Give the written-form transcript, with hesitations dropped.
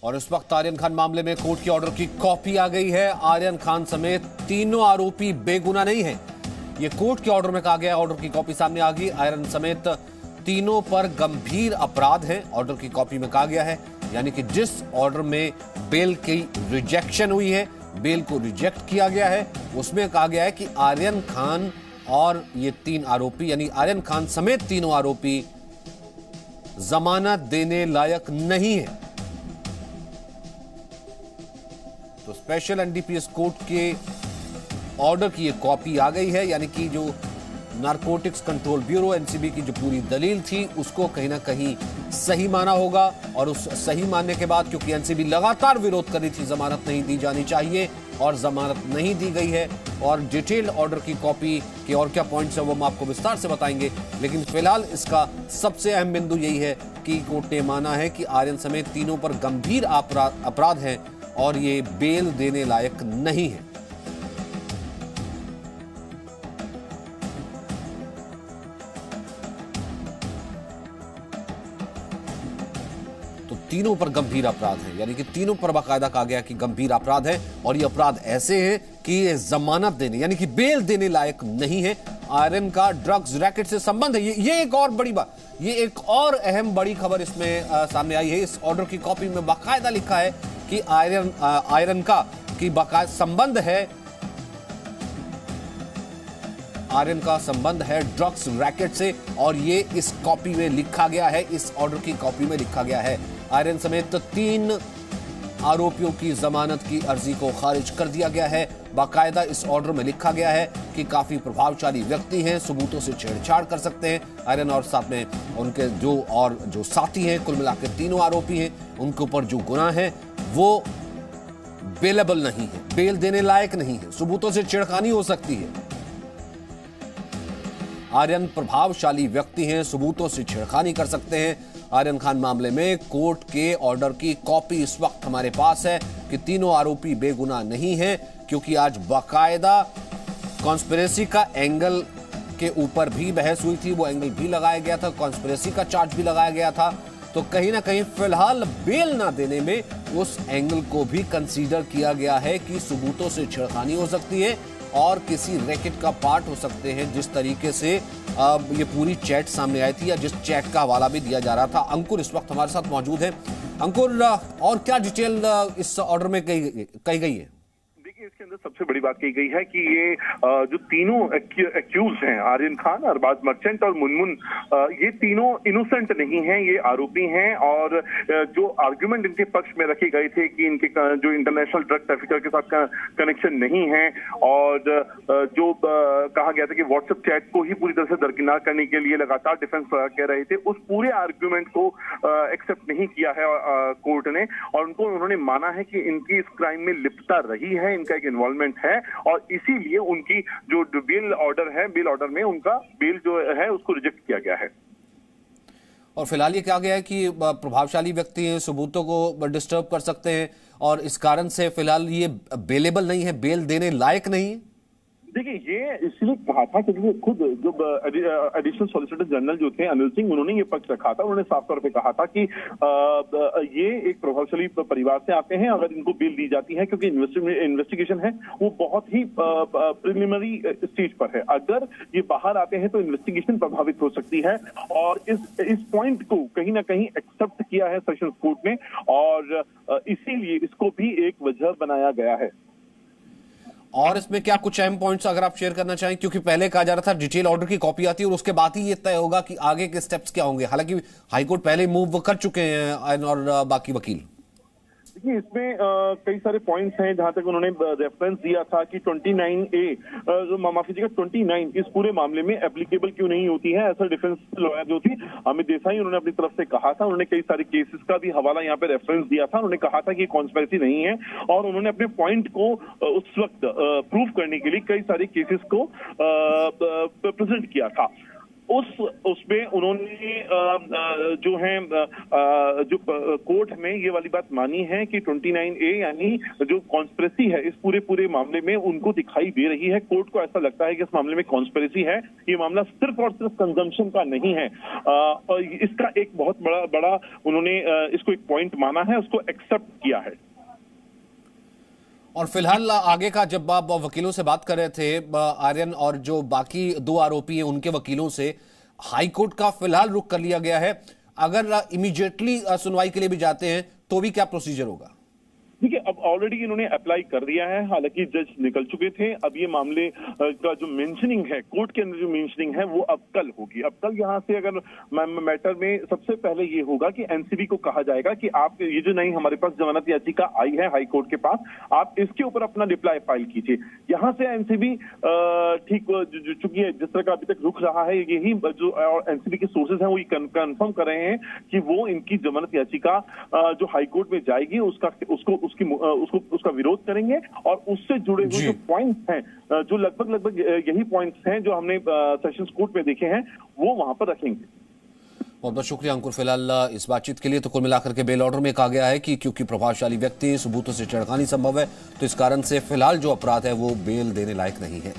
और इस वक्त आर्यन खान मामले में कोर्ट के ऑर्डर की कॉपी आ गई है। आर्यन खान समेत तीनों आरोपी बेगुनाह नहीं हैं, ये कोर्ट के ऑर्डर में कहा गया। ऑर्डर की कॉपी सामने आ गई। आर्यन समेत तीनों पर गंभीर अपराध हैं, ऑर्डर की कॉपी में कहा गया है। यानी कि जिस ऑर्डर में बेल की रिजेक्शन हुई है, बेल को रिजेक्ट किया गया है, उसमें कहा गया है कि आर्यन खान और ये तीन आरोपी यानी आर्यन खान समेत तीनों आरोपी जमानत देने लायक नहीं है। तो स्पेशल एनडीपीएस कोर्ट के ऑर्डर की ये कॉपी आ गई है। यानी कि जो नारकोटिक्स कंट्रोल ब्यूरो एनसीबी की जो पूरी दलील थी उसको कहीं ना कहीं सही माना होगा। और उस सही मानने के बाद, क्योंकि एनसीबी लगातार विरोध कर रही थी जमानत नहीं दी जानी चाहिए और जमानत नहीं दी गई है, और डिटेल्ड ऑर्डर की कॉपी के और क्या पॉइंट्स है वो हम आपको विस्तार से बताएंगे। लेकिन फिलहाल इसका सबसे अहम बिंदु यही है कि कोर्ट ने माना है कि आर्यन समेत तीनों पर गंभीर अपराध हैं और ये बेल देने लायक नहीं है। तो तीनों पर गंभीर अपराध है, यानी कि तीनों पर बाकायदा कहा गया कि गंभीर अपराध है और ये अपराध ऐसे हैं कि ये जमानत देने यानी कि बेल देने लायक नहीं है। आर्यन का ड्रग्स रैकेट से संबंध है। ये एक और बड़ी बात, ये एक और अहम बड़ी खबर इसमें सामने आई है। इस ऑर्डर की कॉपी में बाकायदा लिखा है कि आर्यन का की बाकायदा संबंध है, आर्यन का संबंध है ड्रग्स रैकेट से, और ये इस कॉपी में लिखा गया है, इस ऑर्डर की कॉपी में लिखा गया है। आर्यन समेत तीन आरोपियों की जमानत की अर्जी को खारिज कर दिया गया है। बाकायदा इस ऑर्डर में लिखा गया है कि काफी प्रभावशाली व्यक्ति हैं, सबूतों से छेड़छाड़ कर सकते हैं। आर्यन और साथ में उनके जो साथी हैं, कुल मिलाकर तीनों आरोपी हैं, उनके ऊपर जो गुनाह है वो बेलेबल नहीं है, बेल देने लायक नहीं है, सबूतों से छेड़खानी हो सकती है। आर्यन प्रभावशाली व्यक्ति हैं, सबूतों से छेड़खानी कर सकते हैं। आर्यन खान मामले में कोर्ट के ऑर्डर की कॉपी इस वक्त हमारे पास है कि तीनों आरोपी बेगुनाह नहीं हैं, क्योंकि आज बाकायदा कॉन्स्पिरेसी का एंगल के ऊपर भी बहस हुई थी, वो एंगल भी लगाया गया था, कॉन्स्पिरेसी का चार्ज भी लगाया गया था। तो कहीं ना कहीं फिलहाल बेल ना देने में उस एंगल को भी कंसीडर किया गया है कि सबूतों से छेड़खानी हो सकती है और किसी रैकेट का पार्ट हो सकते हैं। जिस तरीके से ये पूरी चैट सामने आई थी या जिस चैट का हवाला भी दिया जा रहा था। अंकुर इस वक्त हमारे साथ मौजूद है। अंकुर, और क्या डिटेल इस ऑर्डर में कही गई है? इसके अंदर सबसे बड़ी बात कही गई है कि ये जो तीनों एक्यूज हैं, आर्यन खान, अरबाज मर्चेंट और मुनमुन, ये तीनों इनोसेंट नहीं हैं, ये आरोपी हैं। और जो आर्गुमेंट इनके पक्ष में रखे गए थे कि इनके जो इंटरनेशनल ड्रग ट्रैफिकर के साथ कनेक्शन नहीं है, और जो कहा गया था कि व्हाट्सएप चैट को ही पूरी तरह से दरकिनार करने के लिए लगातार डिफेंस कह रहे थे, उस पूरे आर्गुमेंट को एक्सेप्ट नहीं किया है कोर्ट ने, और उन्होंने माना है कि इनकी इस क्राइम में लिप्तता रही है, इनका एक इन्वॉल्वमेंट है, और इसीलिए उनकी जो बेल ऑर्डर है, बेल ऑर्डर में उनका बेल जो है उसको रिजेक्ट किया गया है। और फिलहाल ये कहा गया है कि प्रभावशाली व्यक्ति हैं, सबूतों को डिस्टर्ब कर सकते हैं, और इस कारण से फिलहाल ये बेलेबल नहीं है, बेल देने लायक नहीं है। देखिए, ये इसलिए कहा था क्योंकि खुद जो एडिशनल सॉलिसिटर जनरल जो थे अनिल सिंह, उन्होंने ये पक्ष रखा था। उन्होंने साफ तौर पे कहा था कि ये एक प्रभावशाली परिवार से आते हैं, अगर इनको बेल दी जाती है, क्योंकि इन्वेस्टिगेशन है वो बहुत ही प्रिलिमिनरी स्टेज पर है, अगर ये बाहर आते हैं तो इन्वेस्टिगेशन प्रभावित हो सकती है। और इस पॉइंट को कहीं ना कहीं एक्सेप्ट किया है सेशंस कोर्ट ने, और इसीलिए इसको भी एक वजह बनाया गया है। और इसमें क्या कुछ अहम पॉइंट्स अगर आप शेयर करना चाहें, क्योंकि पहले कहा जा रहा था डिटेल ऑर्डर की कॉपी आती है और उसके बाद ही ये तय होगा कि आगे के स्टेप्स क्या होंगे। हालांकि हाईकोर्ट पहले मूव कर चुके हैं और बाकी वकील। देखिए, इसमें कई सारे पॉइंट्स हैं जहां तक उन्होंने रेफरेंस दिया था कि 29A माफ कीजिएगा 29 इस पूरे मामले में एप्लीकेबल क्यों नहीं होती है। ऐसा डिफेंस लॉयर जो थी अमित देसाई, उन्होंने अपनी तरफ से कहा था। उन्होंने कई सारे केसेस का भी हवाला यहाँ पे रेफरेंस दिया था। उन्होंने कहा था कि कॉन्स्पिरेसी नहीं है, और उन्होंने अपने पॉइंट को उस वक्त प्रूव करने के लिए कई सारे केसेस को प्रेजेंट किया था। उसमें उन्होंने जो है जो कोर्ट में ये वाली बात मानी है कि 29A यानी जो कॉन्स्पिरेसी है इस पूरे मामले में उनको दिखाई दे रही है। कोर्ट को ऐसा लगता है कि इस मामले में कॉन्स्पिरेसी है, ये मामला सिर्फ और सिर्फ कंजम्पशन का नहीं है। और इसका एक बहुत बड़ा उन्होंने इसको एक पॉइंट माना है, उसको एक्सेप्ट किया है। और फिलहाल आगे का जब आप वकीलों से बात कर रहे थे आर्यन और जो बाकी 2 आरोपी हैं उनके वकीलों से, हाई कोर्ट का फिलहाल रुख कर लिया गया है। अगर इमीडिएटली सुनवाई के लिए भी जाते हैं तो भी क्या प्रोसीजर होगा? देखिए, अब ऑलरेडी इन्होंने अप्लाई कर दिया है, हालांकि जज निकल चुके थे। अब ये मामले का जो मेंशनिंग है कोर्ट के अंदर, जो मेंशनिंग है वो अब कल होगी। अब कल यहाँ से अगर मैटर में सबसे पहले ये होगा कि एनसीबी को कहा जाएगा कि आप ये जो नई हमारे पास जमानत याचिका आई है हाई कोर्ट के पास, आप इसके ऊपर अपना रिप्लाई फाइल कीजिए। यहाँ से एनसीबी ठीक चूंकि जिस तरह का अभी तक रुक रहा है, यही जो एनसीबी के सोर्सेज हैं वो कंफर्म कर रहे हैं कि वो इनकी जमानत याचिका जो हाई कोर्ट में जाएगी उसका विरोध करेंगे और उससे जुड़े हुए जो पॉइंट्स हैं, जो लगभग यही पॉइंट्स हैं जो हमने सेशंस कोर्ट में देखे हैं, वो वहां पर रखेंगे। बहुत बहुत शुक्रिया अंकुर फिलहाल इस बातचीत के लिए। तो कुल मिलाकर के बेल ऑर्डर में कहा गया है कि क्योंकि प्रभावशाली व्यक्ति सबूतों से छेड़खानी संभव है, तो इस कारण से फिलहाल जो अपराध है वो बेल देने लायक नहीं है।